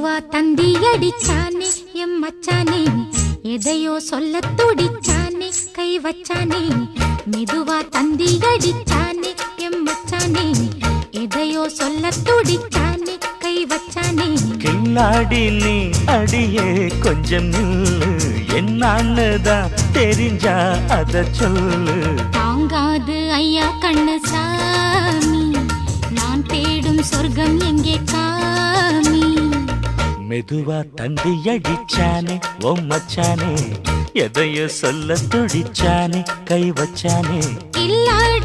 மெதுவா தந்தி அடிச்சானே எம் மச்சானே, எதையோ சொல்ல துடிச்சானே கை வச்சானே. மெதுவா தந்தி அடிச்சானே எம் மச்சானே, எதையோ சொல்ல துடிச்சானே கை வச்சானே. கில்லாடி நீ அடியே கொஞ்சம் நில்லு, என்னான்னுதான் தெரிஞ்சா அத சொல்லு. தாங்காது ஐயா கண்ணு சாமி, நான் தேடும் சொர்க்கம் எங்கே காமி. மெதுவா தந்தி அடிச்சானே ஓ மச்சானே, எதையோ சொல்ல துடிச்சானே கை வச்சானே. கில்லாடி